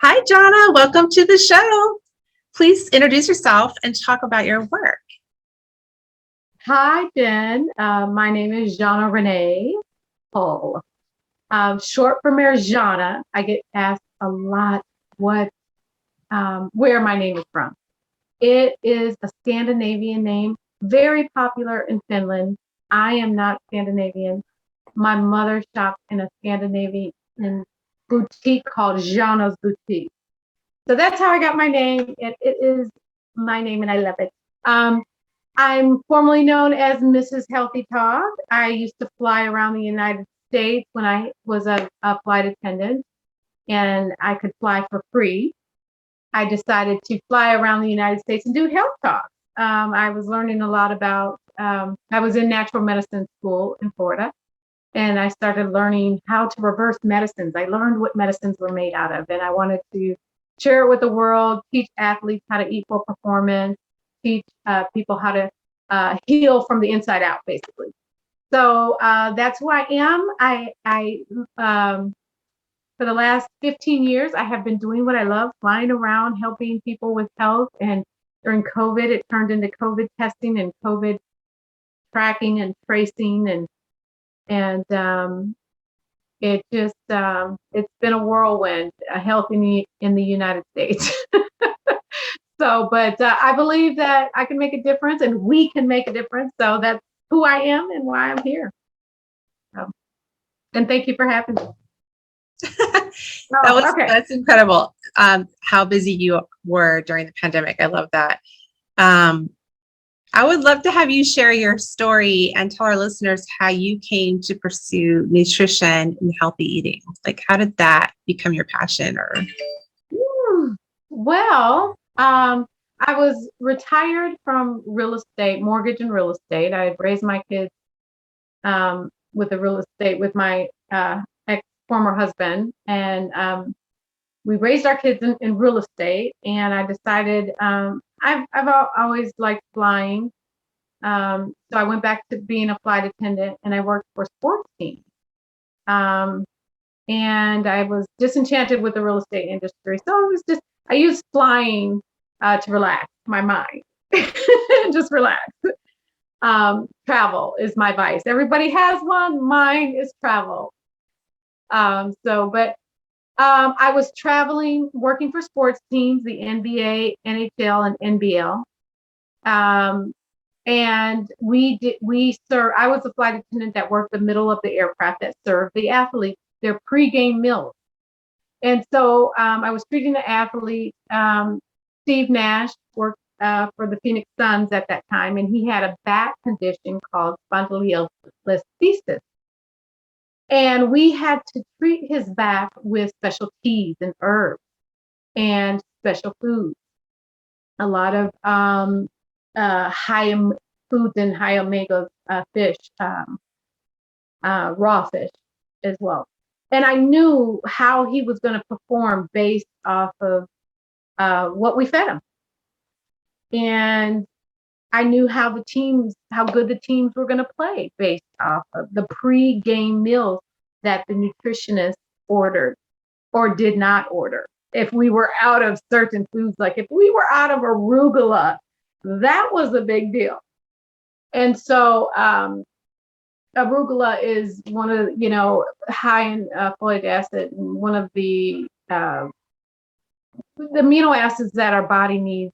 Hi, Jaana. Welcome to the show. Please introduce yourself and talk about your work. Hi, Jen. My name is Jaana Hull. Short for Jaana. I get asked a lot where my name is from. It is a Scandinavian name, very popular in Finland. I am not Scandinavian. My mother shopped in a Scandinavian boutique called Jaana's Boutique. So that's how I got my name. It is my name and I love it. Um, I'm formerly known as Mrs. Healthy Talk. I used to fly around the United States when I was a flight attendant and I could fly for free. I decided to fly around the United States and do health talks. I was learning a lot I was in natural medicine school in Florida and I started learning how to reverse medicines. I learned what medicines were made out of, and I wanted to share it with the world, teach athletes how to eat for performance, teach people how to heal from the inside out, basically. So that's who I am. For the last 15 years, I have been doing what I love, flying around, helping people with health. And during COVID, it turned into COVID testing and COVID tracking and tracing and it's been a whirlwind, health in the United States. But I believe that I can make a difference, and we can make a difference. So that's who I am and why I'm here. So, and thank you for having me. Okay. That's incredible. How busy you were during the pandemic. I love that. Um, I would love to have you share your story and tell our listeners how you came to pursue nutrition and healthy eating. Like, how did that become your passion? Or Well, I was retired from real estate, mortgage and real estate. I had raised my kids with the real estate with my ex former husband, and we raised our kids in real estate. And I decided always liked flying, so I went back to being a flight attendant, and I worked for sports teams. Um, and I was disenchanted with the real estate industry, so I used flying to relax my mind, just relax. Travel is my vice. Everybody has one. Mine is travel. I was traveling, working for sports teams, the NBA, NHL, and NBL. And I was a flight attendant that worked the middle of the aircraft that served the athletes their pregame meals. And so I was treating the athlete. Steve Nash worked for the Phoenix Suns at that time, and he had a back condition called spondylolisthesis. And we had to treat his back with special teas and herbs and special foods. A lot of high foods and high omega fish, raw fish as well. And I knew how he was going to perform based off of what we fed him. And I knew how good the teams were going to play based off of the pre-game meals that the nutritionist ordered or did not order. If we were out of certain foods, like if we were out of arugula, that was a big deal. And so arugula is one of, high in folic acid, one of the amino acids that our body needs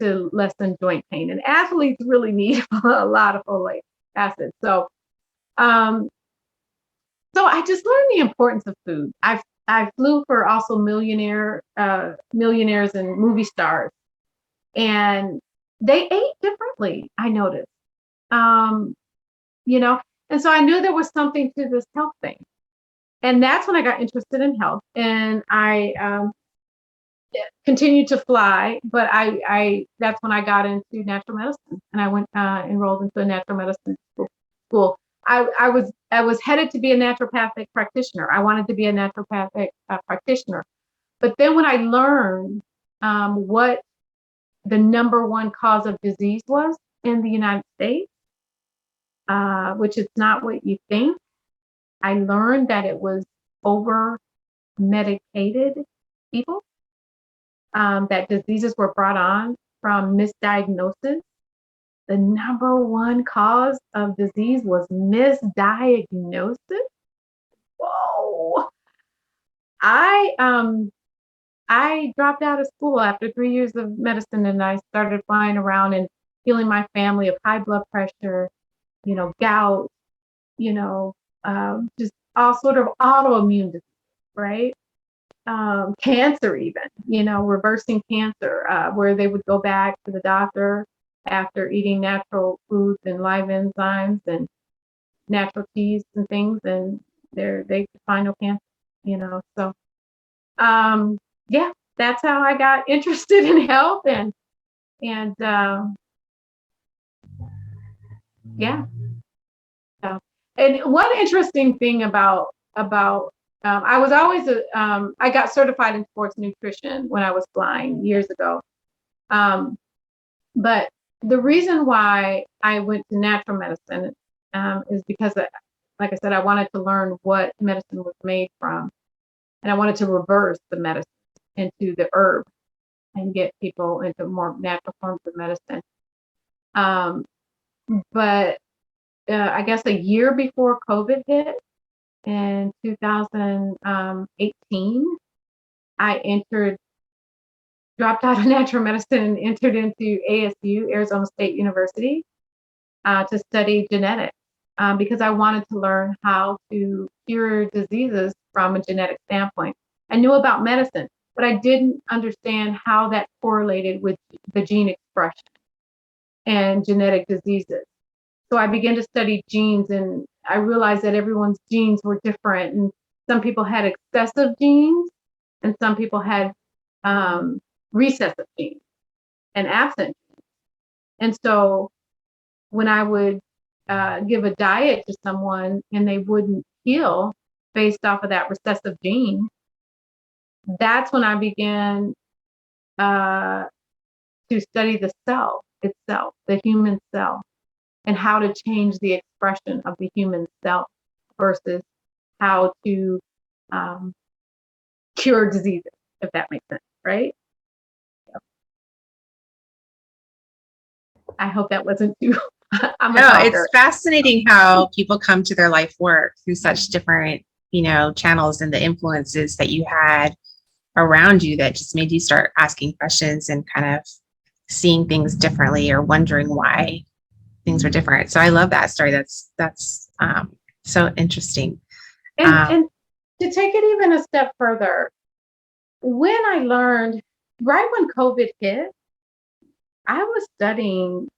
to lessen joint pain. And athletes really need a lot of folic acid. So I just learned the importance of food. I flew for also millionaires and movie stars, and they ate differently, I noticed. And so I knew there was something to this health thing. And that's when I got interested in health. And I continued to fly, but I that's when I got into natural medicine, and I went enrolled into a natural medicine school. I was headed to be a naturopathic practitioner. I wanted to be a naturopathic practitioner. But then when I learned what the number one cause of disease was in the United States, which is not what you think, I learned that it was over medicated people. that diseases were brought on from misdiagnosis. The number one cause of disease was misdiagnosis. Whoa. I dropped out of school after 3 years of medicine, and I started flying around and healing my family of high blood pressure, gout, just all sort of autoimmune disease, right? Cancer even, reversing cancer, where they would go back to the doctor after eating natural foods and live enzymes and natural teas and things, and they could find no cancer. So yeah, that's how I got interested in health, and yeah. So, and one interesting thing about I was always I got certified in sports nutrition when I was flying years ago. But the reason why I went to natural medicine is because, like I said, I wanted to learn what medicine was made from, and I wanted to reverse the medicine into the herb and get people into more natural forms of medicine. But I guess a year before COVID hit in 2018, I dropped out of natural medicine and entered into ASU, Arizona State University, to study genetics because I wanted to learn how to cure diseases from a genetic standpoint. I knew about medicine, but I didn't understand how that correlated with the gene expression and genetic diseases. So I began to study genes, and I realized that everyone's genes were different. And some people had excessive genes, and some people had recessive genes and absent genes. And so when I would give a diet to someone and they wouldn't heal based off of that recessive gene, that's when I began to study the cell itself, the human cell, and how to change the expression of the human cell versus how to cure diseases, if that makes sense, right? I hope that wasn't too. I'm a No, talker. it's fascinating how people come to their life work through such different, channels and the influences that you had around you that just made you start asking questions and kind of seeing things differently or wondering why things were different. So I love that story. That's so interesting. And to take it even a step further, when I learned, right when COVID hit, I was studying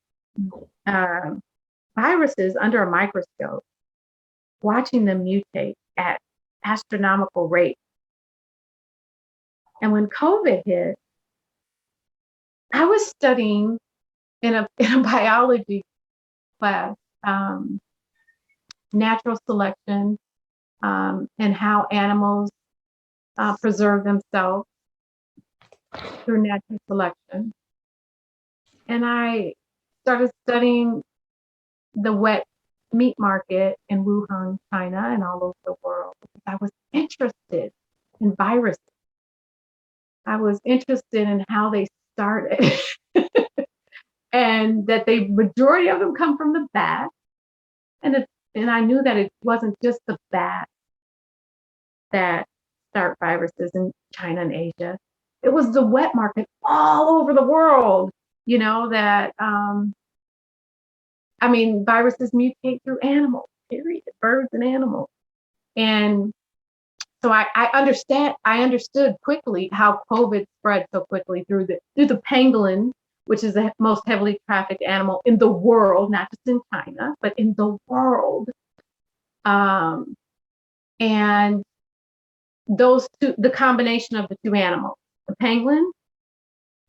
viruses under a microscope, watching them mutate at astronomical rates. And when COVID hit, I was studying in a biology class, natural selection, and how animals preserve themselves through natural selection. And I started studying the wet meat market in Wuhan, China, and all over the world because I was interested in viruses. I was interested in how they started and that the majority of them come from the bat. And I knew that it wasn't just the bat that start viruses in China and Asia. It was the wet market all over the world, that viruses mutate through animals, period, birds and animals. And so I understood quickly how COVID spread so quickly through the pangolin, which is the most heavily trafficked animal in the world, not just in China, but in the world. And those two, the combination of the two animals, the pangolin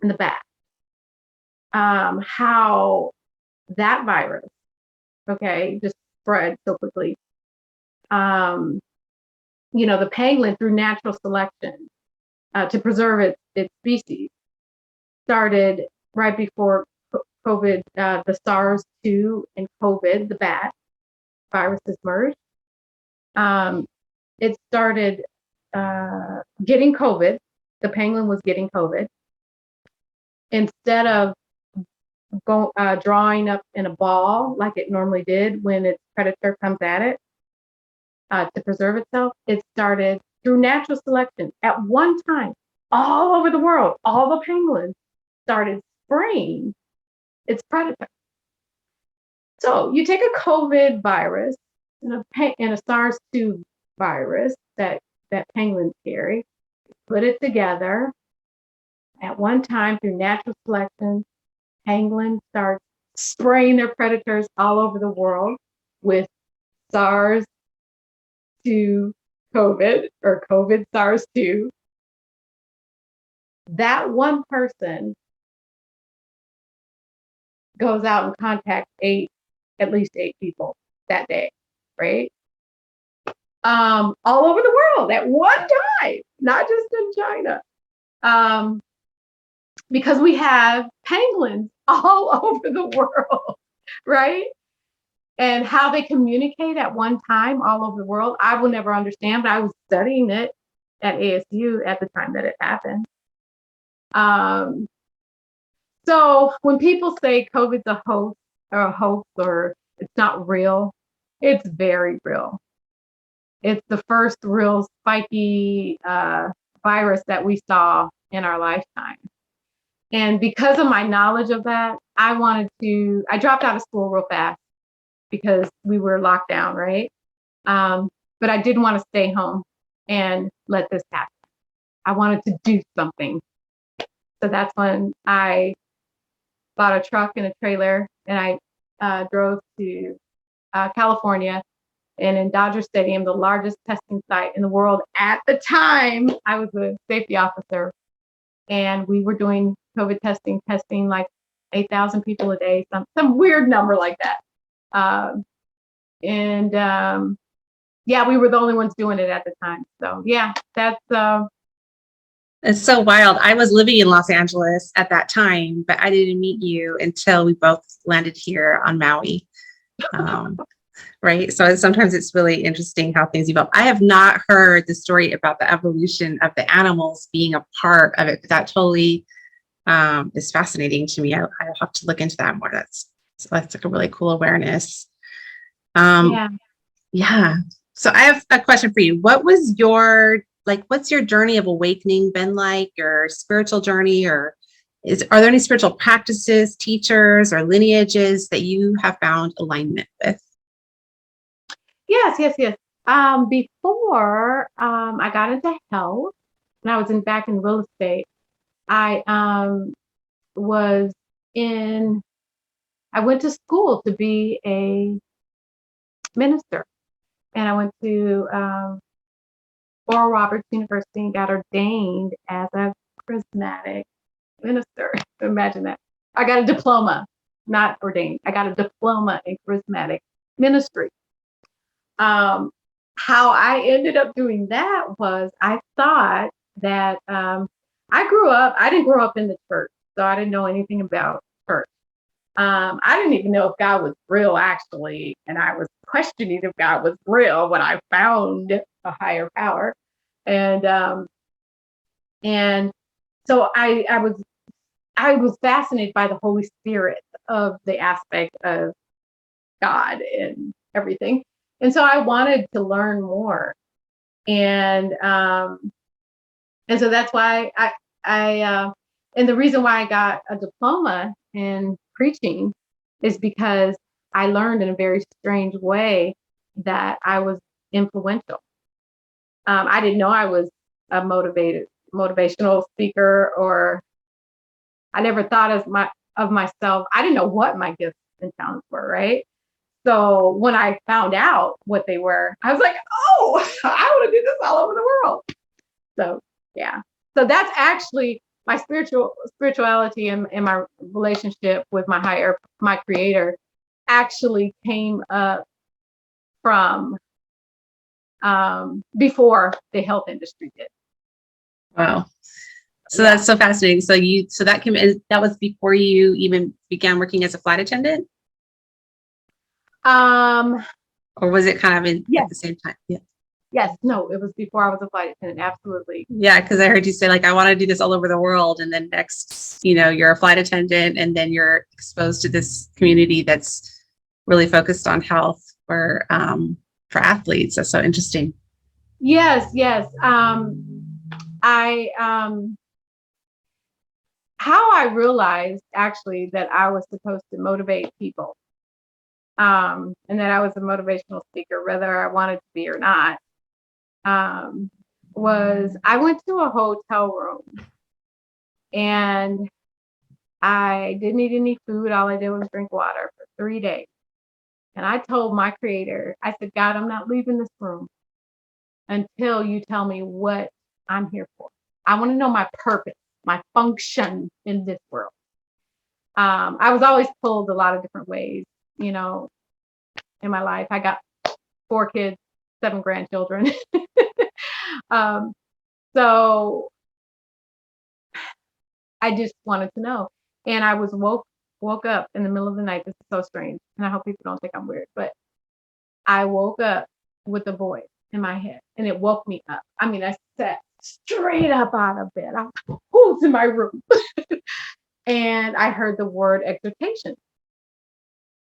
and the bat, how that virus, just spread so quickly. The pangolin, through natural selection, to preserve its species, started right before COVID, the SARS-2 and COVID, the bat viruses merged. It started getting COVID. The pangolin was getting COVID. instead of drawing up in a ball like it normally did when its predator comes at it to preserve itself, it started through natural selection. At one time, all over the world, all the penguins started spraying its predator. So you take a COVID virus and a SARS-2 virus that penguins carry, put it together. At one time, through natural selection, penguins start spraying their predators all over the world with SARS-2 COVID or COVID SARS-2. That one person goes out and contacts at least eight people that day, right? All over the world at one time, not just in China. Because we have penguins all over the world, right? And how they communicate at one time all over the world, I will never understand, but I was studying it at ASU at the time that it happened. So when people say COVID's a hoax or it's not real, it's very real. It's the first real spiky virus that we saw in our lifetime. And because of my knowledge of that, I dropped out of school real fast because we were locked down, right? But I didn't want to stay home and let this happen. I wanted to do something. So that's when I bought a truck and a trailer and I drove to California, and in Dodger Stadium, the largest testing site in the world at the time. I was a safety officer, and we were doing COVID testing like 8,000 people a day, some weird number like that. Yeah, we were the only ones doing it at the time. So yeah, that's It's so wild. I was living in Los Angeles at that time, but I didn't meet you until we both landed here on Maui. Right. So sometimes it's really interesting how things evolve. I have not heard the story about the evolution of the animals being a part of it, but that totally is fascinating to me. I'll have to look into that more. That's like a really cool awareness. Yeah. So I have a question for you. What's your journey of awakening been like, your spiritual journey, or are there any spiritual practices, teachers, or lineages that you have found alignment with? Yes. Before I got into health, when I was back in real estate, I went to school to be a minister, and I went to Oral Roberts University and got ordained as a charismatic minister. Imagine that. I got a diploma, not ordained. I got a diploma in charismatic ministry. How I ended up doing that was I thought that I didn't grow up in the church, so I didn't know anything about church. I didn't even know if God was real, actually, and I was questioning if God was real when I found a higher power, and so I was fascinated by the Holy Spirit of the aspect of God and everything, and so I wanted to learn more, and so that's why and the reason why I got a diploma in preaching is because I learned in a very strange way that I was influential. I didn't know I was a motivational speaker, or I never thought of myself. I didn't know what my gifts and talents were, right? So when I found out what they were, I was like, oh, I want to do this all over the world. So yeah. So that's actually my spirituality and my relationship with my creator actually came up from before the health industry did. Wow. So that's so fascinating. So that was before you even began working as a flight attendant? Or was it kind of at the same time? Yeah. Yes, no, it was before I was a flight attendant. Absolutely. Yeah, because I heard you say like I want to do this all over the world, and then next, you're a flight attendant, and then you're exposed to this community that's really focused on health for athletes. That's so interesting. Yes, yes. I how I realized actually that I was supposed to motivate people, and that I was a motivational speaker, whether I wanted to be or not, um, was I went to a hotel room and I didn't eat any food. All I did was drink water for 3 days. And I told my creator, I said, God, I'm not leaving this room until you tell me what I'm here for. I want to know my purpose, my function in this world. I was always pulled a lot of different ways, you know, in my life. I got 4 kids, 7 grandchildren. um, so I just wanted to know. And I was woke up in the middle of the night. This is so strange. And I hope people don't think I'm weird, but I woke up with a voice in my head and it woke me up. I mean, I sat straight up out of bed. I was, who's in my room? And I heard the word exhortation.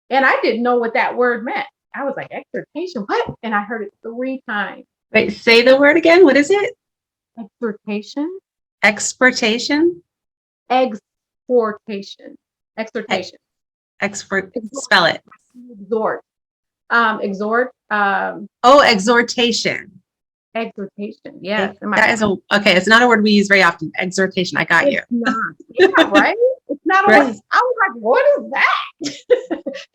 And I didn't know what that word meant. I was like, exhortation, what? And I heard it 3 times. Wait, say the word again. What is it? Exhortation. Exportation? Exportation. Exhortation. Export. Spell it. Exhort. Exhort. Oh, exhortation. Exhortation. Yes. That is okay. It's not a word we use very often. Exhortation. I got you. Not. Yeah, right? It's not a Right. word. I was like, what is that?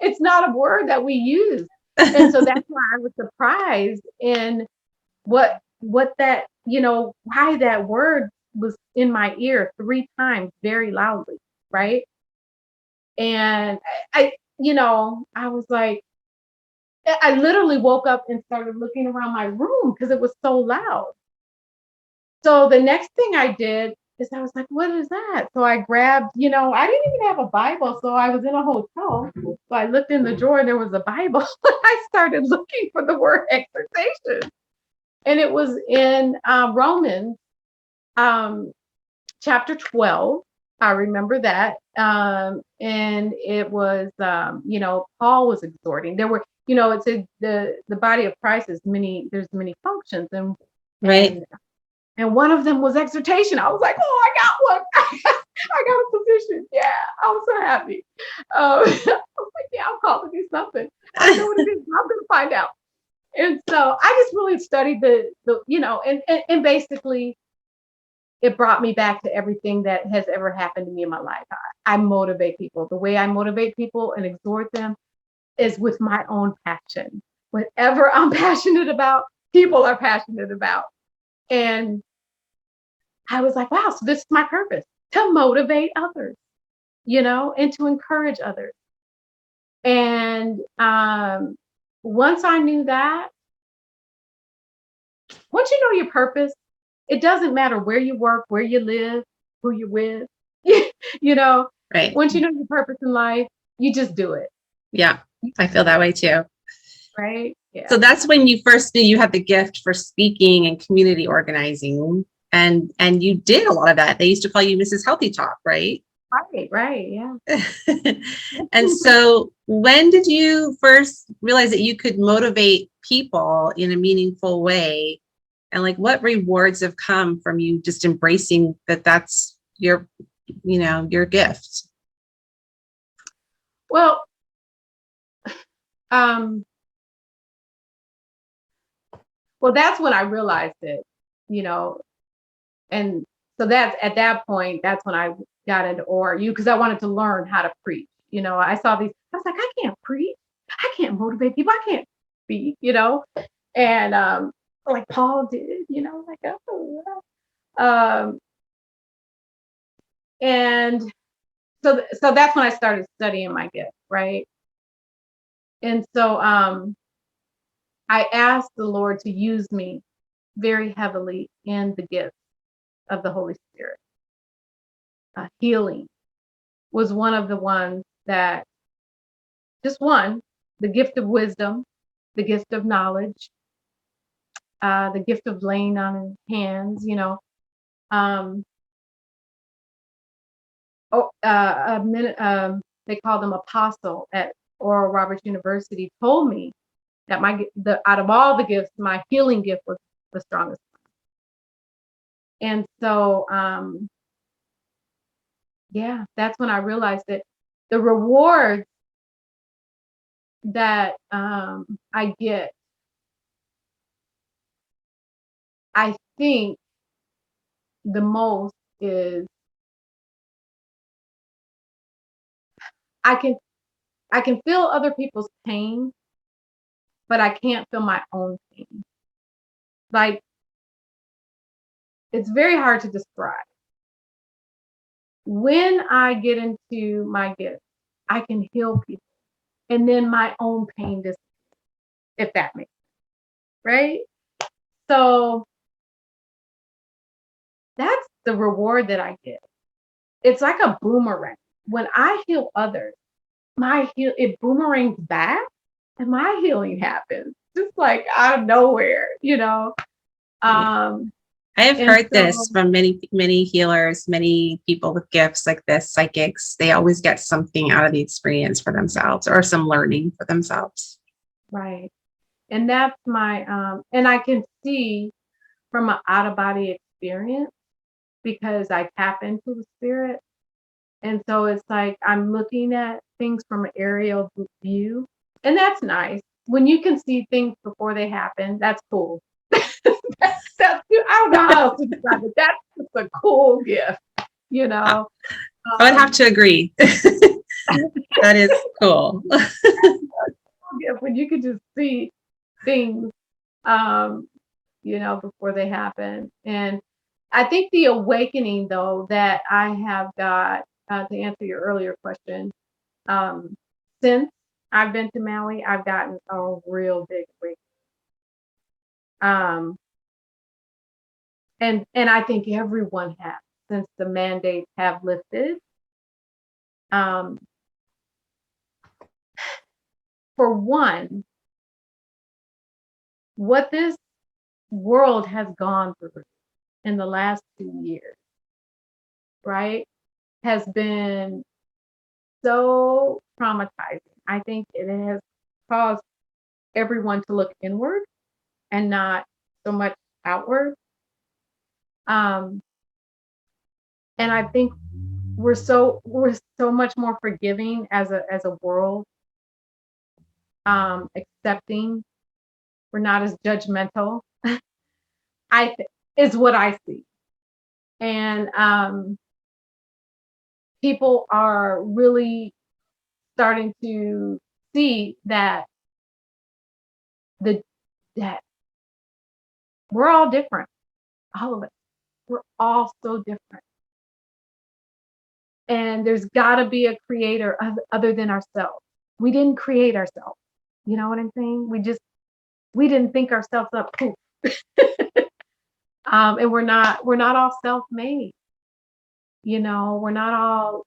It's not a word that we use. And so that's why I was surprised in what that, why that word was in my ear 3 times very loudly, right? And I was like, I literally woke up and started looking around my room because it was so loud. So the next thing I did is I was like, what is that? So I grabbed, I didn't even have a Bible. So I was in a hotel. So I looked in the drawer and there was a Bible. I started looking for the word exhortation. And it was in Romans chapter 12. I remember that. And it was, Paul was exhorting. There were, it said the body of Christ is there's many functions. Right. And one of them was exhortation. I was like, oh, I got one. I got a position. Yeah, I was so happy. I was like, yeah, I'm called to do something. I don't know what it is. I'm going to find out. And so I just really studied and basically it brought me back to everything that has ever happened to me in my life. I motivate people. The way I motivate people and exhort them is with my own passion. Whatever I'm passionate about, people are passionate about. And I was like, wow, so this is my purpose, to motivate others, and to encourage others. And once I knew that, once you know your purpose, it doesn't matter where you work, where you live, who you're with, Right. Once you know your purpose in life, you just do it. Yeah, I feel that way too. Right. Yeah. So that's when you first knew you had the gift for speaking and community organizing. And you did a lot of that. They used to call you Mrs. Healthy Talk, right? Right. Yeah. And so when did you first realize that you could motivate people in a meaningful way? And like what rewards have come from you just embracing that's your gift? Well, that's when I realized it, and so that's at that point, that's when I got into ORU because I wanted to learn how to preach. I saw these, I was like, I can't preach, I can't motivate people, I can't speak, and like Paul did, like and so that's when I started studying my gift, right? And so I asked the Lord to use me very heavily in the gift of the Holy Spirit. Healing was one of the ones that, just one, the gift of wisdom, the gift of knowledge, the gift of laying on hands, um, they call them apostle at Oral Roberts University, told me that out of all the gifts, my healing gift was the strongest. And so, yeah, that's when I realized that the rewards that I get, I think the most is I can I can feel other people's pain, but I can't feel my own pain. Like, it's very hard to describe. When I get into my gift, I can heal people, and then my own pain disappears, if that makes sense, right? So that's the reward that I get. It's like a boomerang. When I heal others, it boomerangs back, and my healing happens just like out of nowhere, I have And heard this so, from many, many healers, many people with gifts like this, psychics. They always get something out of the experience for themselves or some learning for themselves. right. And that's and I can see from an out of body experience because I tap into the spirit. And so it's like I'm looking at things from an aerial view. And that's nice. When you can see things before they happen, that's cool. I don't know how else to describe it. That's just a cool gift, you know. I would have Um, to agree. That is cool. when you can just see things, um, before they happen. And I think the awakening, though, that I have got to answer your earlier question, um, since I've been to Maui, I've gotten a real big awakening. Um, and I think everyone has since the mandates have lifted. Um, for one, what this world has gone through in the last 2 years, right, has been so traumatizing. I think it has caused everyone to look inward and not so much outward. Um, and I think we're so much more forgiving as a world, accepting. We're not as judgmental. Is what I see, and people are really starting to see the that we're all different, all of us. We're all so different, and there's got to be a creator other than ourselves. We didn't create ourselves. You know what I'm saying? We didn't think ourselves up. And we're not all self-made. We're not all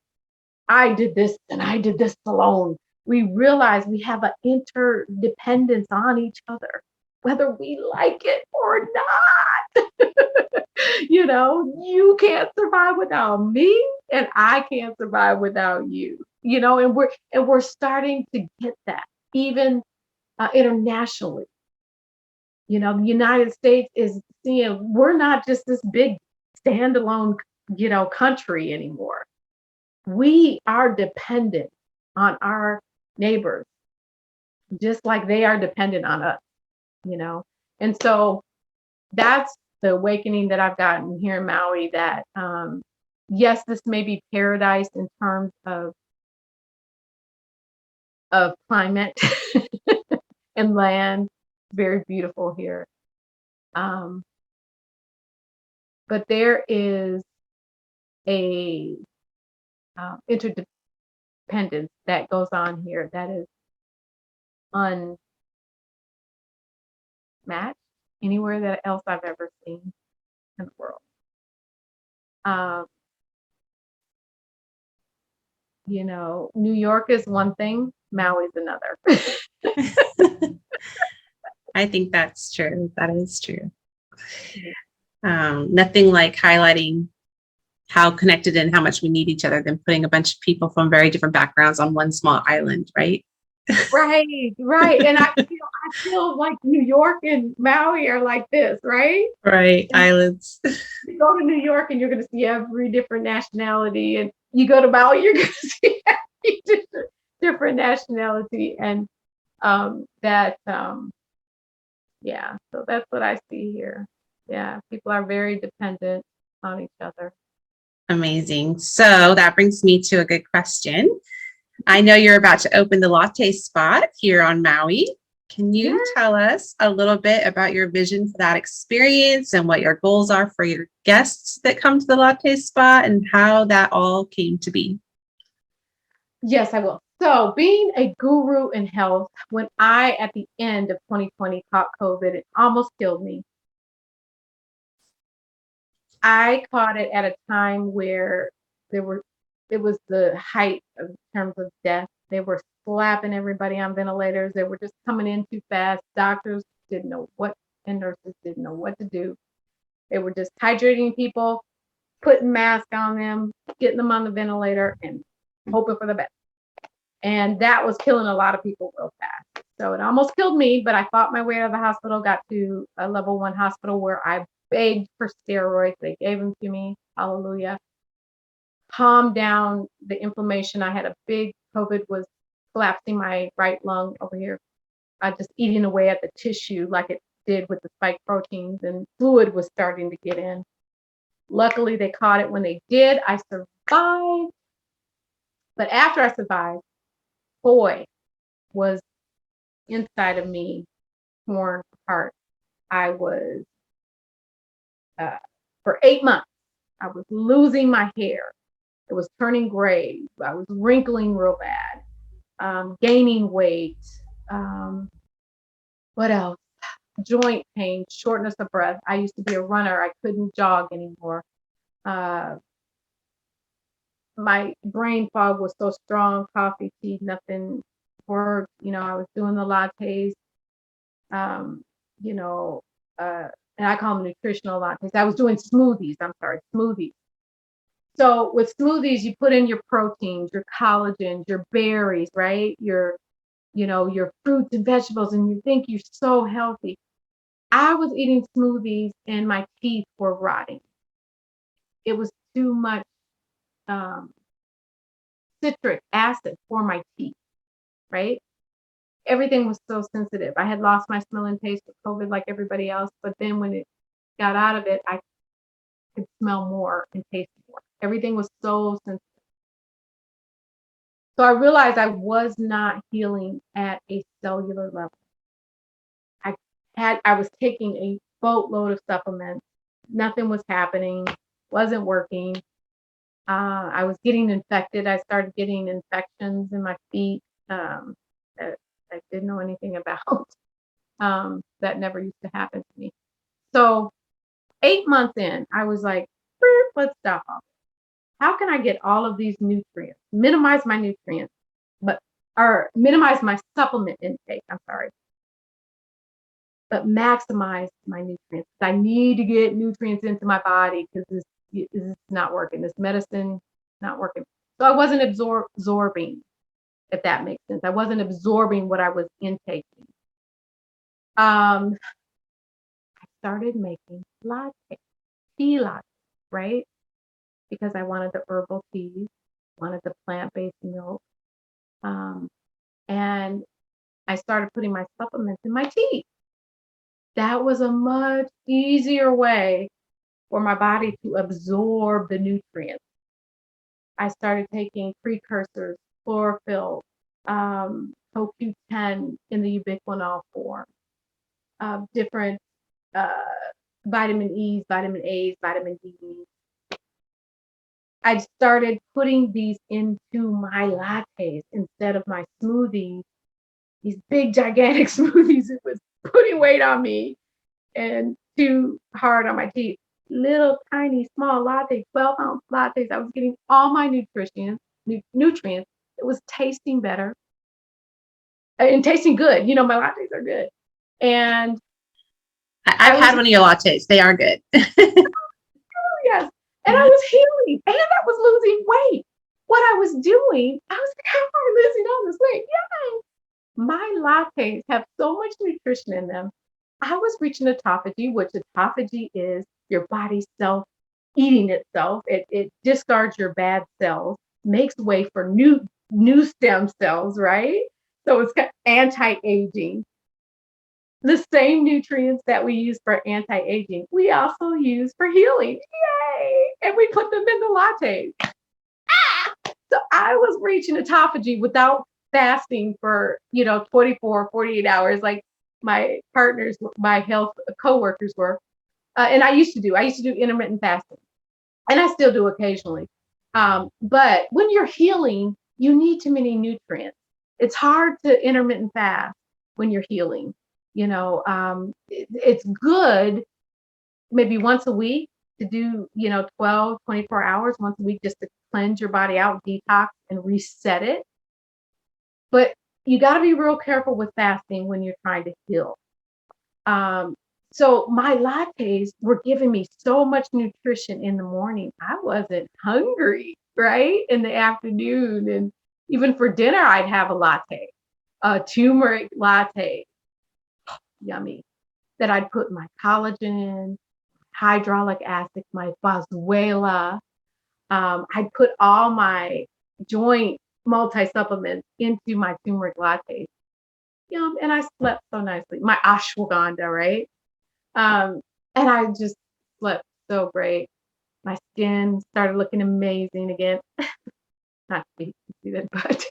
I did this and I did this alone. We realize we have an interdependence on each other, whether we like it or not. You can't survive without me, and I can't survive without you. And we're starting to get that even internationally. The United States is seeing we're not just this big standalone, country anymore. We are dependent on our neighbors, just like they are dependent on us, you know. And so that's the awakening that I've gotten here in Maui that yes, this may be paradise in terms of climate and land. Very beautiful here. Um, but there is a interdependence that goes on here that is unmatched anywhere that else I've ever seen in the world. Um, New York is one thing, Maui's another. I think that's true. That is true. Nothing like highlighting how connected and how much we need each other than putting a bunch of people from very different backgrounds on one small island, right? Right, right. And I feel like New York and Maui are like this, right? Right. And Islands. you go to New York and you're going to see every different nationality, and you go to Maui, you're going to see every different nationality, and that yeah. So that's what I see here. Yeah, people are very dependent on each other. Amazing. So that brings me to a good question. I know you're about to open the Latte Spot here on Maui. Can Yeah. you tell us a little bit about your vision for that experience and what your goals are for your guests that come to the Latte Spot and how that all came to be? Yes, I will. So, being a guru in health, when I, at the end of 2020, caught COVID, it almost killed me. I caught it at a time where there were, it was the height of terms of death. They were slapping everybody on ventilators. They were just coming in too fast. Doctors didn't know what, and nurses didn't know what to do. They were just hydrating people, putting masks on them, getting them on the ventilator, and hoping for the best. And that was killing a lot of people real fast. So it almost killed me, but I fought my way out of the hospital, got to a level 1 hospital where I begged for steroids. They gave them to me. Hallelujah. Calmed down the inflammation. I had a big COVID was collapsing my right lung over here. I just eating away at the tissue like it did with the spike proteins, and fluid was starting to get in. Luckily, they caught it when they did. I survived. But after I survived, boy, was inside of me torn apart. I was, for 8 months, I was losing my hair. It was turning gray. I was wrinkling real bad, gaining weight. Um, what else? Joint pain, shortness of breath. I used to be a runner. I couldn't jog anymore. Uh, my brain fog was so strong, coffee, tea, nothing worked. I was doing the lattes, um, you know, and I call them nutritional lattes. I was doing smoothies. I'm sorry, smoothies. So with smoothies, you put in your proteins, your collagens, your berries, right? Your fruits and vegetables, and you think you're so healthy. I was eating smoothies and my teeth were rotting. It was too much um, citric acid for my teeth, right? Everything was so sensitive. I had lost my smell and taste with COVID like everybody else, but then when it got out of it, I could smell more and taste more. Everything was so sensitive. So I realized I was not healing at a cellular level. I was taking a boatload of supplements. Nothing was happening, wasn't working. I was getting infected. I started getting infections in my feet that I didn't know anything about. That never used to happen to me. So 8 months in, I was like, let's stop all. How can I get all of these nutrients, minimize my nutrients, or minimize my supplement intake? I'm sorry, but maximize my nutrients. I need to get nutrients into my body because this is not working. This medicine not working. So I wasn't absorbing, if that makes sense. I wasn't absorbing what I was intaking. I started making tea lattes, right? Because I wanted the herbal teas, wanted the plant-based milk. And I started putting my supplements in my tea. That was a much easier way for my body to absorb the nutrients. I started taking precursors, chlorophyll, CoQ10 in the ubiquinol form, different uh, vitamin E's, vitamin A's, vitamin D's. I started putting these into my lattes instead of my smoothies. These big, gigantic smoothies, it was putting weight on me and too hard on my teeth. Little, tiny, small lattes, 12-ounce lattes. I was getting all my nutrients. It was tasting better and tasting good. My lattes are good. And I've I was, had one of your lattes. They are good. oh, yes, and I was healing, and I was losing weight. What I was doing, I was like, how am I losing all this weight? Yay! My lattes have so much nutrition in them. I was reaching autophagy, which autophagy is your body self eating itself. It discards your bad cells, makes way for new stem cells, right? So it's got anti-aging. The same nutrients that we use for anti-aging, we also use for healing. Yay! And we put them in the lattes. So I was reaching autophagy without fasting for, 24, 48 hours, like my partners, my health coworkers were. And I used to do intermittent fasting, and I still do occasionally. But when you're healing, you need too many nutrients. It's hard to intermittent fast when you're healing. It's good maybe once a week to do, 12, 24 hours once a week just to cleanse your body out, detox, and reset it. But you got to be real careful with fasting when you're trying to heal. Um, so my lattes were giving me so much nutrition in the morning. I wasn't hungry, right? In the afternoon. And even for dinner, I'd have a latte, a turmeric latte, yummy, that I'd put my collagen, hydraulic acid, my boswellia. I'd put all my joint multi-supplements into my turmeric lattes. And I slept so nicely. My ashwagandha, right? And I just slept so great. My skin started looking amazing again. Not to be conceited, but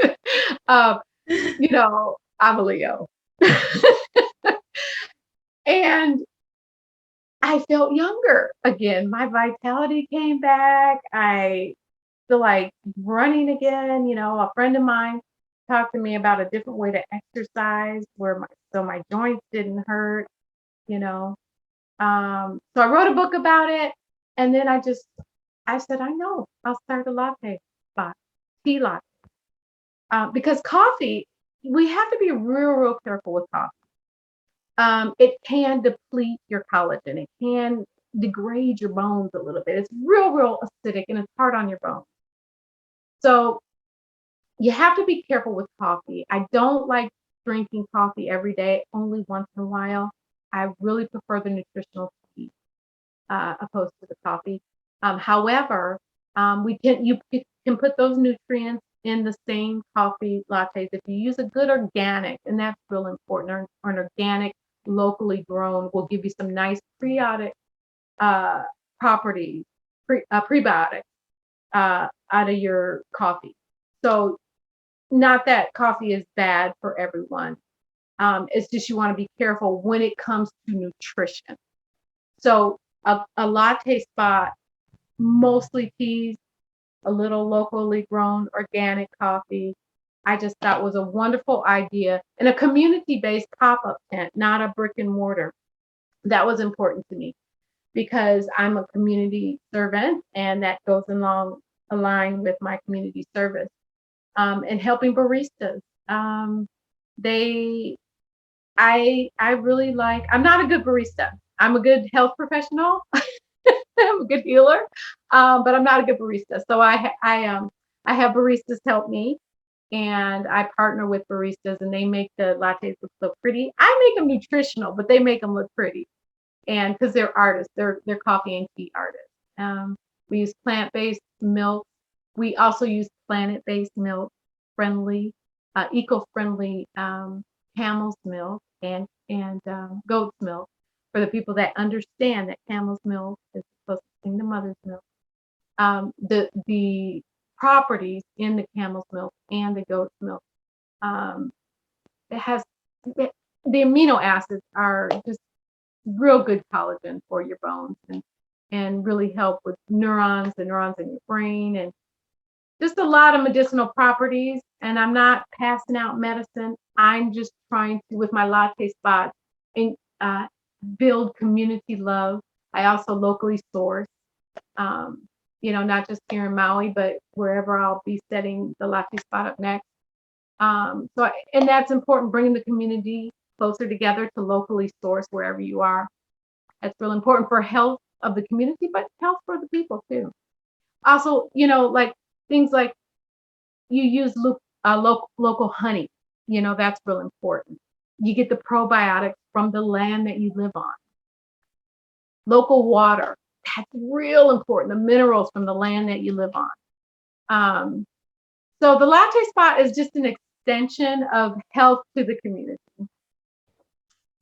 I'm a Leo. And I felt younger again. My vitality came back. I feel like running again. A friend of mine talked to me about a different way to exercise where my joints didn't hurt, you know. So I wrote a book about it, and then I said, I know, I'll start a latte spot, tea latte. Because coffee, we have to be real careful with coffee. It can deplete your collagen. It can degrade your bones a little bit. It's real acidic, and it's hard on your bones. So you have to be careful with coffee. I don't like drinking coffee every day, only once in a while. I really prefer the nutritional tea opposed to the coffee. However, you can put those nutrients in the same coffee lattes if you use a good organic, and that's real important. Or an organic, locally grown will give you some nice prebiotic properties, prebiotics out of your coffee. So not that coffee is bad for everyone. It's just you want to be careful when it comes to nutrition. So a latte spot, mostly teas, a little locally grown organic coffee. I just thought was a wonderful idea, and a community-based pop-up tent, not a brick and mortar. That was important to me because I'm a community servant, and that goes along a line with my community service. And helping baristas. They, I really like. I'm not a good barista. I'm a good health professional. I'm a good healer, but I'm not a good barista. So I have baristas help me, and I partner with baristas, and they make the lattes look so pretty. I make them nutritional, but they make them look pretty, and because they're artists, they're coffee and tea artists. We use plant-based milk. We also use planet-based milk, friendly, eco-friendly camel's milk and goat's milk for the people that understand that camel's milk is supposed to be the mother's milk. The properties in the camel's milk and the goat's milk, it has the amino acids are just real good collagen for your bones and really help with the neurons in your brain, and just a lot of medicinal properties. And I'm not passing out medicine. I'm just trying to, with my latte spots, and build community love. I also locally source, not just here in Maui, but wherever I'll be setting the latte spot up next. And that's important, bringing the community closer together to locally source wherever you are. That's really important for health of the community, but health for the people too. Also, like things like you use local honey, that's real important. You get the probiotics from the land that you live on. Local water, that's real important. The minerals from the land that you live on. So the Latte Spot is just an extension of health to the community.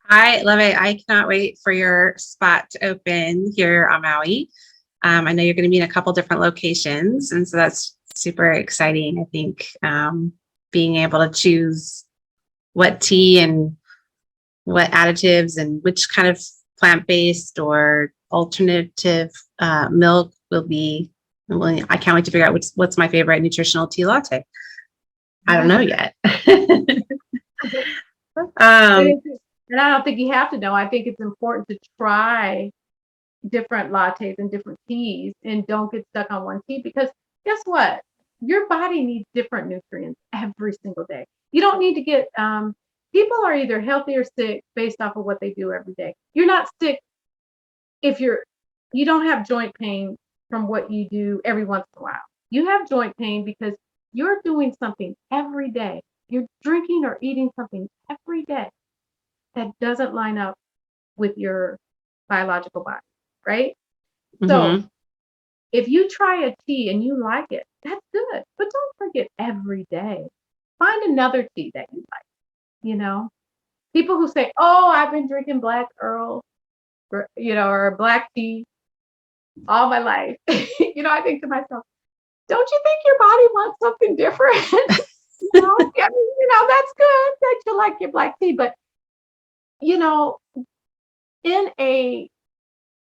I love it. I cannot wait for your spot to open here on Maui. I know you're going to be in a couple different locations, and so that's super exciting. I think being able to choose what tea and what additives and which kind of plant-based or alternative milk will be. Well, I can't wait to figure out what's my favorite nutritional tea latte. I don't know yet. And I don't think you have to know. I think it's important to try different lattes and different teas and don't get stuck on one tea, because guess what? Your body needs different nutrients every single day. You don't need to get, people are either healthy or sick based off of what they do every day. You're not sick if you don't have joint pain from what you do every once in a while. You have joint pain because you're doing something every day. You're drinking or eating something every day that doesn't line up with your biological body, right? Mm-hmm. So if you try a tea and you like it, that's good. But don't drink it every day. Find another tea that you like, People who say, oh, I've been drinking black Earl, or black tea all my life. I think to myself, don't you think your body wants something different? That's good that you like your black tea, but in a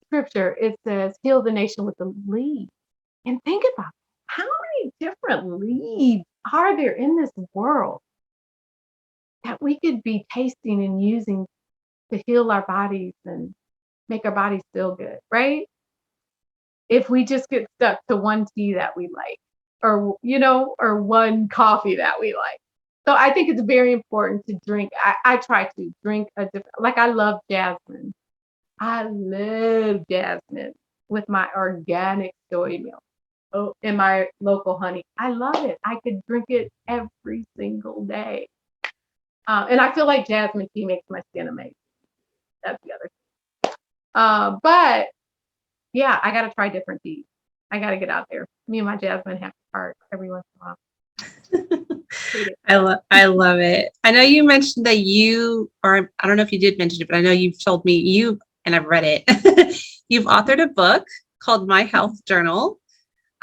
scripture, it says, heal the nation with the leaves. And think about how many different leaves are there in this world that we could be tasting and using to heal our bodies and make our bodies feel good, right? If we just get stuck to one tea that we like, or one coffee that we like. So I think it's very important to drink. I try to drink a different, like I love jasmine. I love jasmine with my organic soy milk and my local honey. I love it. I could drink it every single day. And I feel like jasmine tea makes my skin amazing. That's the other thing. But yeah, I got to try different teas. I got to get out there. Me and my jasmine have to part every once in a while. I love it. I know you mentioned that or I don't know if you did mention it, but I know you've told me and I've read it. You've authored a book called My Health Journal.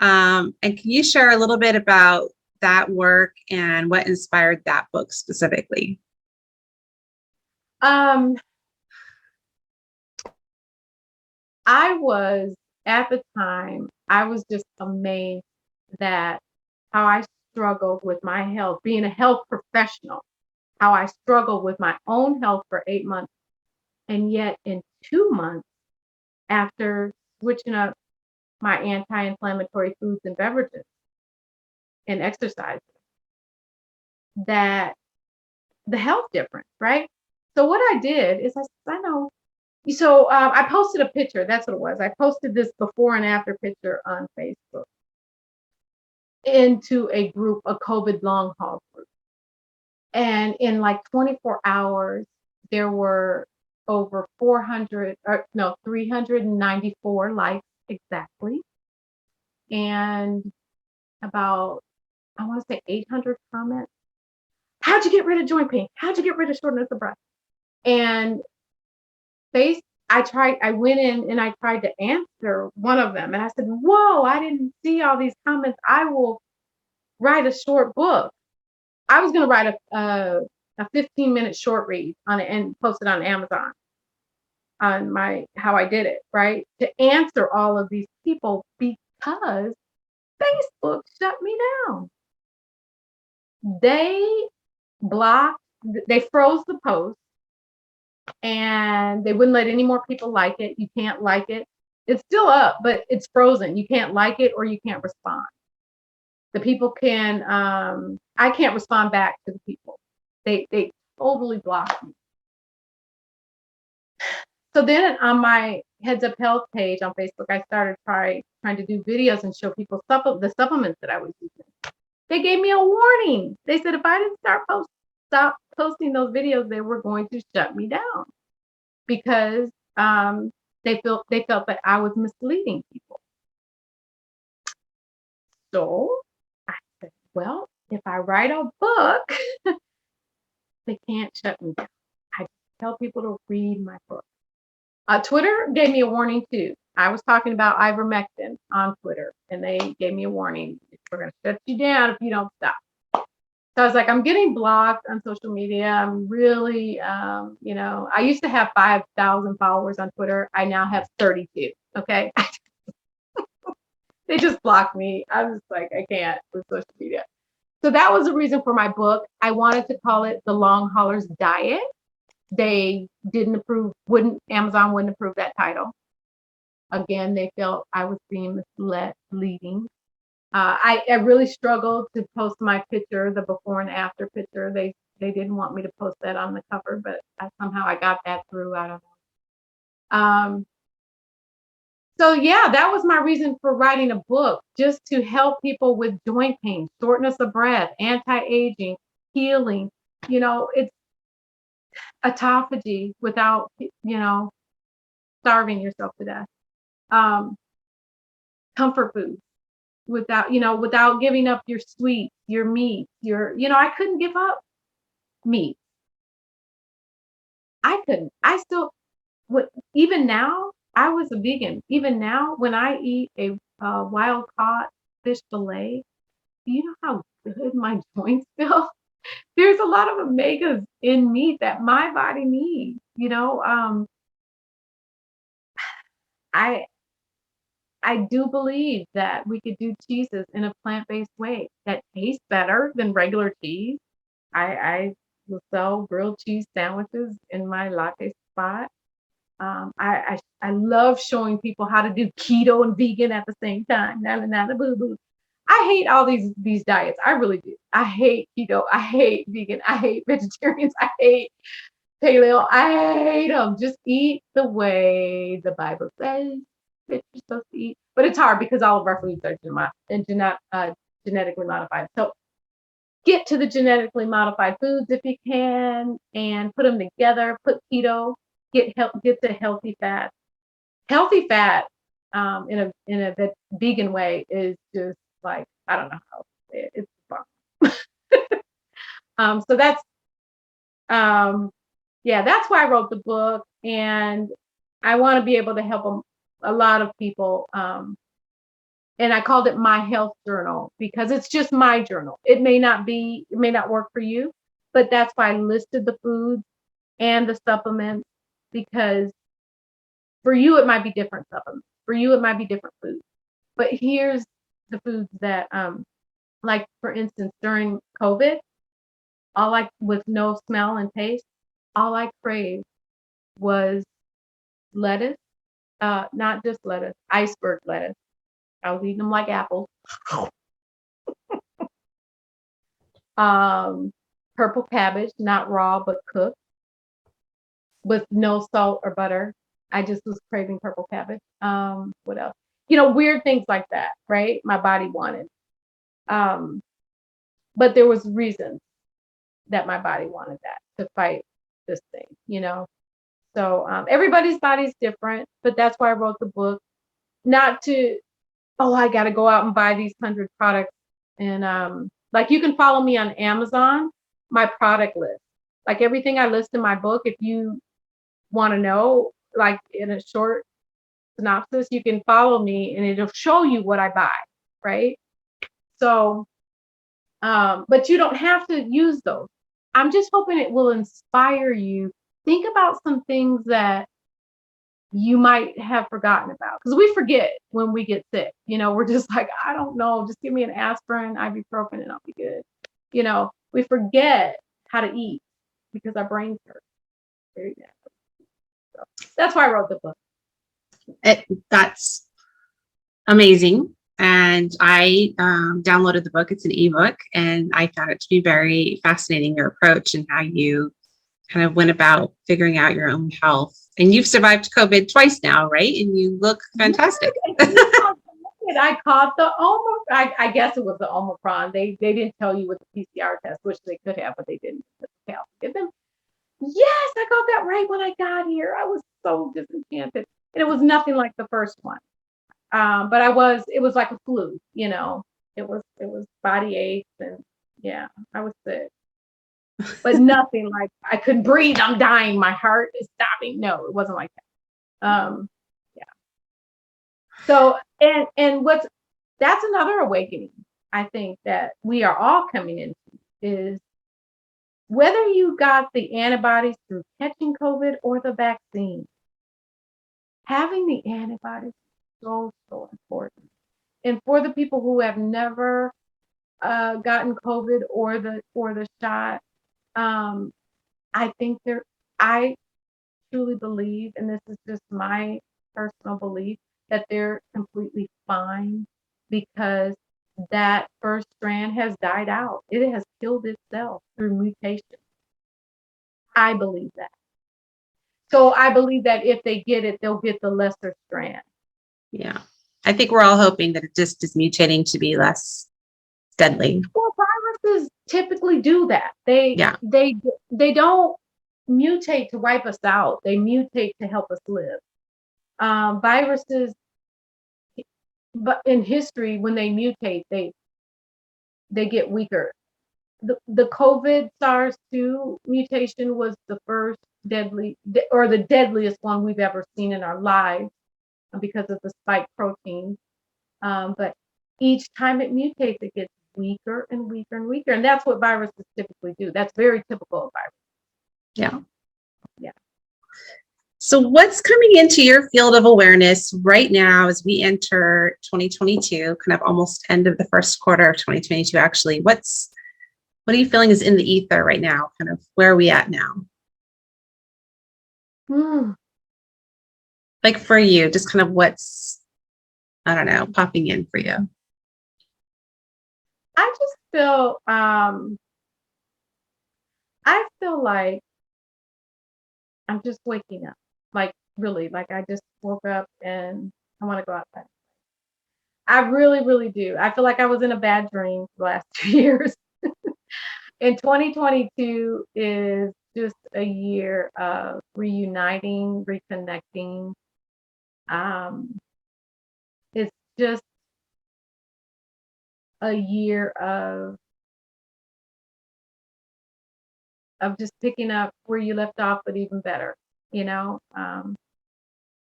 And can you share a little bit about that work and what inspired that book specifically? At the time, I was just amazed that how I struggled with my health, being a health professional, how I struggled with my own health for 8 months. And yet in 2 months, after switching up my anti-inflammatory foods and beverages and exercise, that the health difference, right? So what I did is I know. So I posted a picture. That's what it was. I posted this before and after picture on Facebook into a group, a COVID long haul group. And in like 24 hours, there were over 394 likes exactly. And about, I want to say 800 comments. How'd you get rid of joint pain? How'd you get rid of shortness of breath? And I went in and I tried to answer one of them. And I said, whoa, I didn't see all these comments. I will write a short book. I was going to write a 15-minute short read on it and post it on Amazon on how I did it, right? To answer all of these people, because Facebook shut me down. They froze the post, and they wouldn't let any more people like it. You can't like it. It's still up, but it's frozen. You can't like it or you can't respond. The people I can't respond back to the people. They totally blocked me. So then on my Heads Up Health page on Facebook, I started trying to do videos and show people the supplements that I was using. They gave me a warning. They said if I didn't stop posting those videos, they were going to shut me down because they felt that I was misleading people. So I said, well, if I write a book, they can't shut me down. I tell people to read my book. Twitter gave me a warning too. I was talking about ivermectin on Twitter, and they gave me a warning. We're going to shut you down if you don't stop. So I was like, I'm getting blocked on social media. I'm really, I used to have 5,000 followers on Twitter. I now have 32. Okay. They just blocked me. I was like, I can't with social media. So that was the reason for my book. I wanted to call it The Long Hauler's Diet. They Amazon wouldn't approve that title. Again, they felt I was being misleading. I really struggled to post my picture, the before and after picture. They didn't want me to post that on the cover, but somehow I got that through. I don't know. So yeah, that was my reason for writing a book, just to help people with joint pain, shortness of breath, anti-aging, healing. It's autophagy without, starving yourself to death. Comfort food without giving up your sweet, your meat, I couldn't give up meat. I couldn't. Even now, I was a vegan. Even now, when I eat a wild caught fish fillet, do you know how good my joints feel? There's a lot of omegas in meat that my body needs. I do believe that we could do cheeses in a plant-based way that tastes better than regular cheese. I will sell grilled cheese sandwiches in my Latte Spot. I love showing people how to do keto and vegan at the same time. Boo. I hate all these diets. I really do. I hate keto. I hate vegan. I hate vegetarians. I hate paleo. I hate them. Just eat the way the Bible says that you're supposed to eat. But it's hard because all of our foods are genetically modified. So get to the genetically modified foods if you can, and put them together. Put keto. Get to healthy fat. Healthy fat in a vegan way is just like, I don't know how to say it. It's fun. So that's that's why I wrote the book, and I want to be able to help a lot of people. And I called it My Health Journal because it's just my journal. It may not work for you, but that's why I listed the foods and the supplements, because for you, it might be different supplements. For you, it might be different foods. But here's the foods that, like for instance, during COVID, with no smell and taste, all I craved was lettuce, not just lettuce, iceberg lettuce. I was eating them like apples. Purple cabbage, not raw, but cooked, with no salt or butter. I just was craving purple cabbage. What else? Weird things like that, right? My body wanted. But there was reasons that my body wanted that to fight this thing, So everybody's body's different, but that's why I wrote the book. Not to, I got to go out and buy these 100 products. And like, you can follow me on Amazon, my product list. Like everything I list in my book, if you want to know, like in a short synopsis, you can follow me and it'll show you what I buy, right? So, but you don't have to use those. I'm just hoping it will inspire you. Think about some things that you might have forgotten about, because we forget when we get sick. We're just like, I don't know, just give me an aspirin, ibuprofen, and I'll be good. We forget how to eat because our brains hurt. So that's why I wrote the book. That's amazing. And I downloaded the book. It's an ebook, and I found it to be very fascinating, your approach and how you kind of went about figuring out your own health. And you've survived COVID twice now, right? And you look fantastic. I caught the Omicron. I guess it was the Omicron. They didn't tell you with the PCR test, which they could have, but they didn't. Give them. Yes, I got that right when I got here. I was so disenchanted, and it was nothing like the first one. But it was like a flu, you know. It was body aches, and yeah, I was sick. But nothing like I couldn't breathe, I'm dying, my heart is stopping. No, it wasn't like that. Yeah. So and that's another awakening I think that we are all coming into is whether you got the antibodies through catching COVID or the vaccine, having the antibodies is so important. And for the people who have never gotten COVID or the shot, I think I truly believe, and this is just my personal belief, that they're completely fine because that first strand has died out. It has killed itself through mutation. I believe that. So I believe that if they get it, they'll get the lesser strand. Yeah. I think we're all hoping that it just is mutating to be less deadly. Well, viruses typically do that. They don't mutate to wipe us out. They mutate to help us live. Viruses, but in history, when they mutate, they get weaker. The COVID SARS-2 mutation was the first deadly or the deadliest one we've ever seen in our lives because of the spike protein. But each time it mutates, it gets weaker and weaker and weaker. And that's what viruses typically do. That's very typical of viruses. Yeah. Yeah. So what's coming into your field of awareness right now as we enter 2022, kind of almost end of the first quarter of 2022, actually? What are you feeling is in the ether right now? Kind of where are we at now? Like for you, just kind of what's, I don't know, popping in for you? I just feel, I feel like I'm just waking up. Like really, like I just woke up and I want to go outside. I really, really do. I feel like I was in a bad dream the last 2 years. And 2022 is just a year of reuniting, reconnecting. It's just a year of just picking up where you left off, but even better. You know,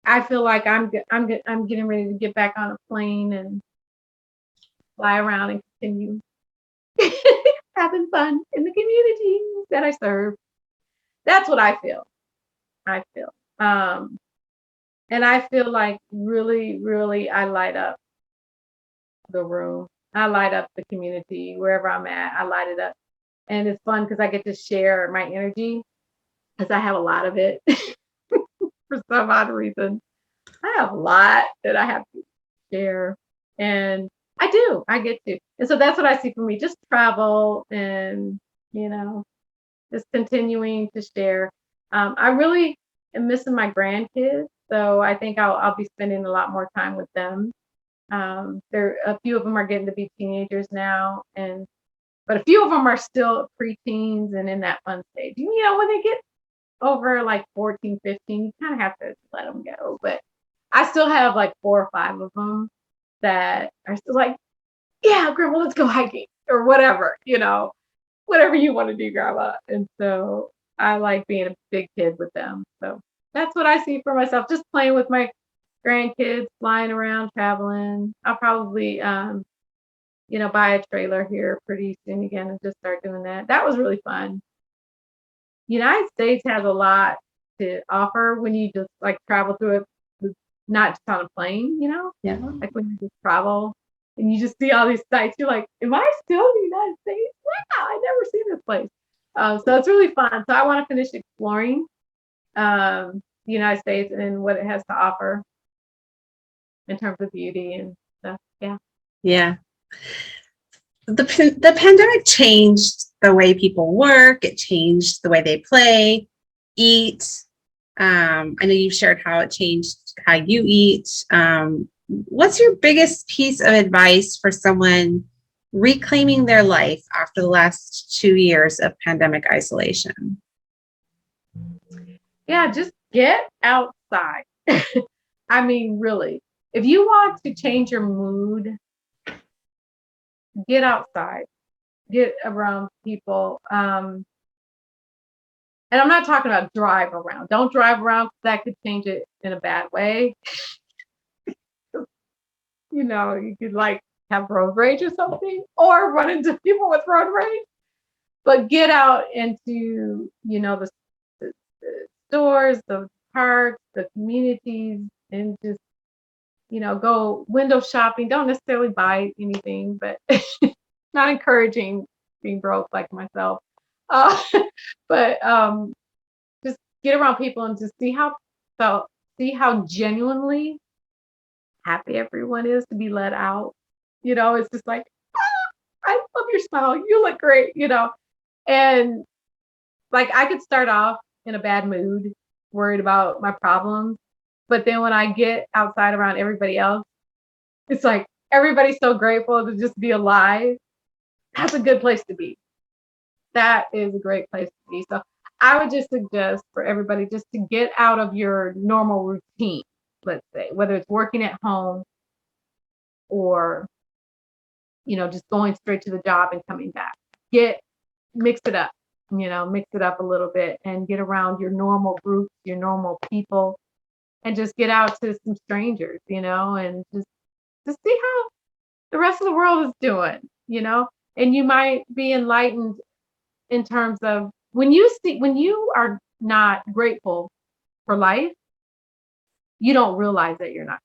I feel like I'm getting ready to get back on a plane and fly around and continue having fun in the community that I serve. That's what I feel. And I feel like really, really, I light up the room. I light up the community wherever I'm at. I light it up, and it's fun because I get to share my energy because I have a lot of it for some odd reason. I have a lot that I have to share, and I get to. And so that's what I see for me, just travel and, just continuing to share. I really am missing my grandkids, so I think I'll be spending a lot more time with them. A few of them are getting to be teenagers now, but a few of them are still preteens and in that fun stage. When they get over like 14, 15, you kind of have to let them go. But I still have like 4 or 5 of them that are still like, yeah, grandma, let's go hiking or whatever, whatever you want to do, grandma. And so I like being a big kid with them. So that's what I see for myself, just playing with my grandkids, flying around, traveling. I'll probably, buy a trailer here pretty soon again and just start doing that. That was really fun. United States has a lot to offer when you just like travel through it, not just on a plane, Yeah. like when you just travel and you just see all these sites, you're like, am I still in the United States? Wow, I never seen this place. So it's really fun. So I want to finish exploring the United States and what it has to offer in terms of beauty and stuff. Yeah. Yeah. The pandemic changed the way people work. It changed the way they play. eat. I know you've shared how it changed how you eat. What's your biggest piece of advice for someone reclaiming their life after the last 2 years of pandemic isolation? Yeah, just get outside. I mean, really, if you want to change your mood, get outside, get around people. And I'm not talking about drive around. Don't drive around, 'cause that could change it in a bad way. You could like have road rage or something, or run into people with road rage. But get out into, the stores, the parks, the communities, and just, go window shopping. Don't necessarily buy anything, but not encouraging being broke like myself. Uh, but just get around people and just see how genuinely happy everyone is to be let out. It's just like, I love your smile. You look great. And like I could start off in a bad mood, worried about my problems. But then when I get outside around everybody else, it's like everybody's so grateful to just be alive. That's a good place to be. That is a great place to be. So I would just suggest for everybody just to get out of your normal routine, let's say, whether it's working at home or, just going straight to the job and coming back. Mix it up, mix it up a little bit and get around your normal groups, your normal people, and just get out to some strangers, and just see how the rest of the world is doing. And you might be enlightened in terms of when you are not grateful for life, you don't realize that you're not,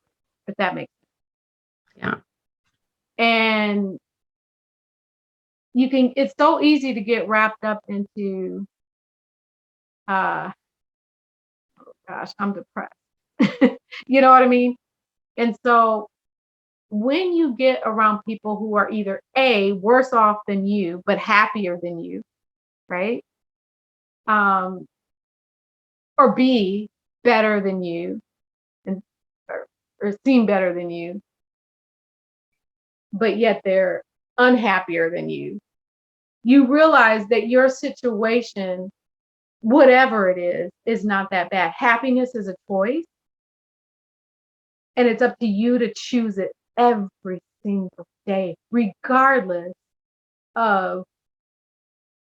if that makes Yeah. sense. And it's so easy to get wrapped up into, oh gosh, I'm depressed. You know what I mean? And so when you get around people who are either A, worse off than you, but happier than you, right? Or B, better than you, and or seem better than you, but yet they're unhappier than you realize that your situation, whatever it is not that bad. Happiness is a choice, and it's up to you to choose it every single day, regardless of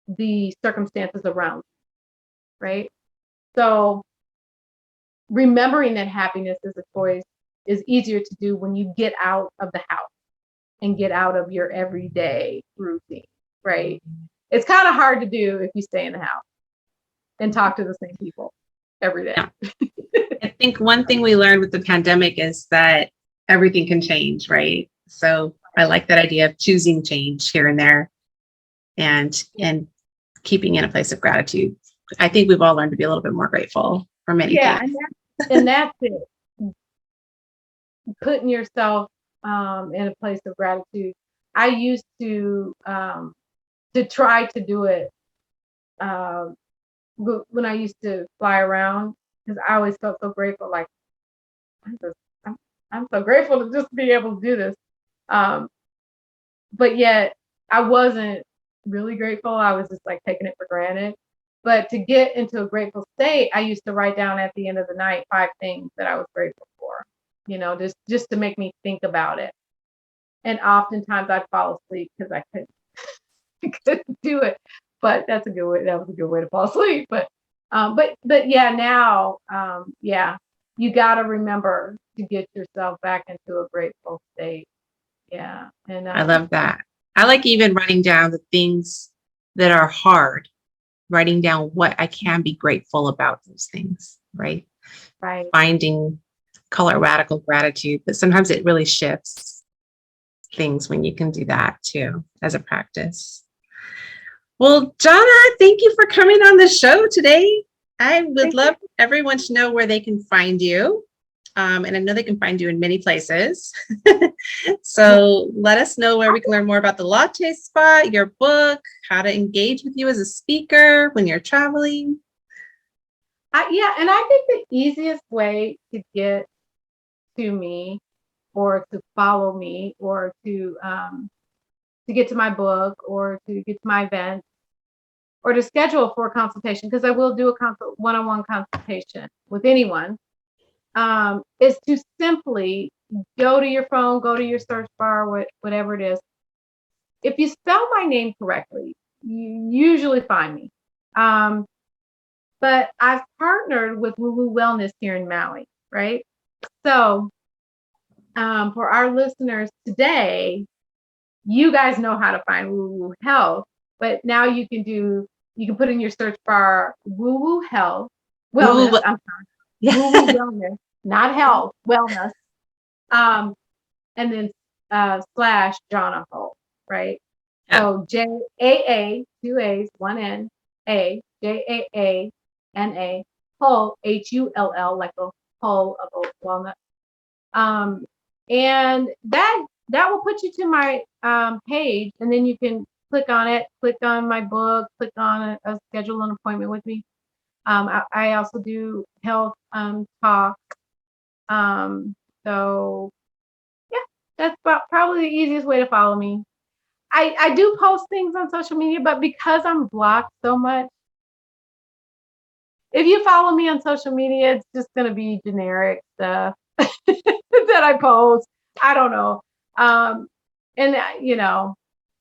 the circumstances around you, right? So remembering that happiness is a choice is easier to do when you get out of the house and get out of your everyday routine, right? It's kind of hard to do if you stay in the house and talk to the same people every day. Yeah. I think one thing we learned with the pandemic is that everything can change, right? So I like that idea of choosing change here and there and keeping in a place of gratitude. I think we've all learned to be a little bit more grateful for many things. And that's it. Putting yourself in a place of gratitude. I used to try to do it when I used to fly around, because I always felt so grateful. Like I'm so grateful to just be able to do this. But yet I wasn't really grateful. I was just like taking it for granted. But to get into a grateful state, I used to write down at the end of the night 5 things that I was grateful for, just to make me think about it. And oftentimes I'd fall asleep because I couldn't do it. But that was a good way to fall asleep. But yeah, now, you got to remember to get yourself back into a grateful state. Yeah. And I love that. I like even writing down the things that are hard, writing down what I can be grateful about those things, right? Right. Finding color radical gratitude, but sometimes it really shifts things when you can do that too as a practice. Well, Jaana, thank you for coming on the show today. I would love everyone to know where they can find you. And I know they can find you in many places. So let us know where we can learn more about the Latte Spot, your book, how to engage with you as a speaker when you're traveling. Yeah, and I think the easiest way to get to me or to follow me or to get to my book or to get to my event or to schedule for a consultation, because I will do a one-on-one consultation with anyone, is to simply go to your phone, go to your search bar, whatever it is. If you spell my name correctly, you usually find me. But I've partnered with Woo Woo Wellness here in Maui, right? So for our listeners today, you guys know how to find Woo Woo Health, but now you can put in your search bar Woo Woo Health Wellness. Ooh, I'm sorry, yeah. Woo Woo Wellness, not health, wellness. And then slash Jaana Hull, right? Yeah. So JAA, two A's, one N, JAANA, Hull, HULL, like a hull of a walnut. And that will put you to my page, and then you can click on it, click on my book, click on schedule an appointment with me. I also do health talk. So yeah, that's probably the easiest way to follow me. I do post things on social media, but because I'm blocked so much, if you follow me on social media, it's just going to be generic stuff that I post. I don't know. And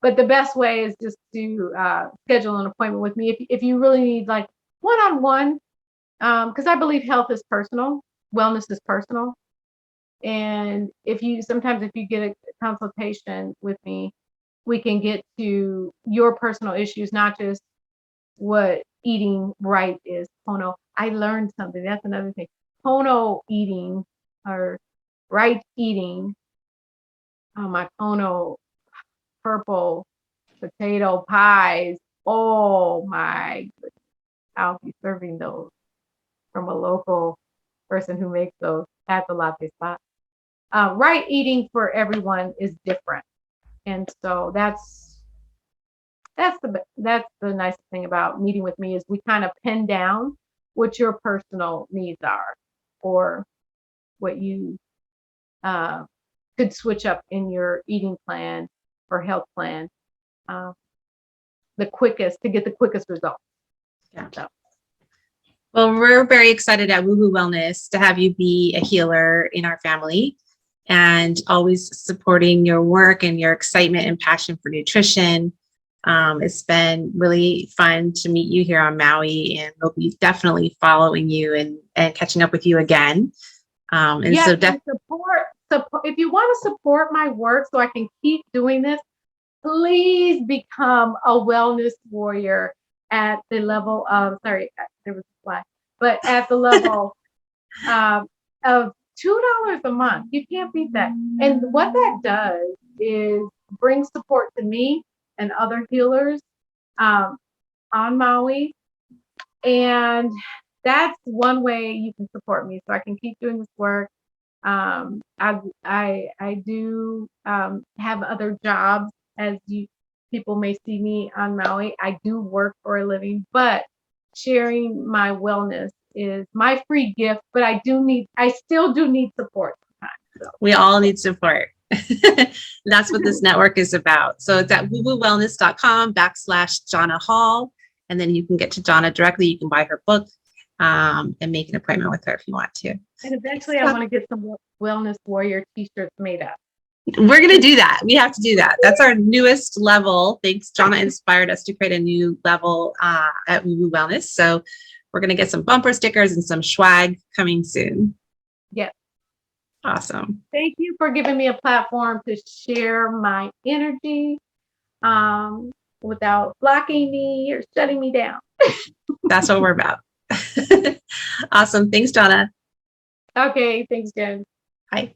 but the best way is just to schedule an appointment with me if you really need like one-on-one, because I believe health is personal, wellness is personal. And if you get a consultation with me, we can get to your personal issues, not just what eating right is. Pono. I learned something. That's another thing. Pono eating or right eating. Oh, my Pono purple potato pies. Oh my goodness. I'll be serving those from a local person who makes those at the Latte Spot. Right eating for everyone is different. And so that's the nicest thing about meeting with me is we kind of pin down what your personal needs are or what you could switch up in your eating plan or health plan to get the quickest results. Yeah. So. Well, we're very excited at Woo Woo Wellness to have you be a healer in our family and always supporting your work and your excitement and passion for nutrition. It's been really fun to meet you here on Maui, and we'll be definitely following you and catching up with you again. Yes, so support. If you want to support my work so I can keep doing this, please become a wellness warrior at the level of, sorry, there was a flash, but at the level of $2 a month. You can't beat that. And what that does is bring support to me and other healers on Maui. And that's one way you can support me so I can keep doing this work. I do have other jobs, as people may see me on Maui. I do work for a living, but sharing my wellness is my free gift. But I still do need support sometimes. So. We all need support. That's what this network is about. So it's at woowowellness.com/Jaana Hull. And then you can get to Jaana directly. You can buy her book and make an appointment with her if you want to. And eventually I want to get some Wellness Warrior t-shirts made up. We're going to do that. We have to do that. That's our newest level. Thanks. Jaana inspired us to create a new level at Woo Woo Wellness. So we're going to get some bumper stickers and some swag coming soon. Yes. Awesome. Thank you for giving me a platform to share my energy without blocking me or shutting me down. That's what we're about. Awesome. Thanks, Jaana. Okay. Thanks, Jen. Bye.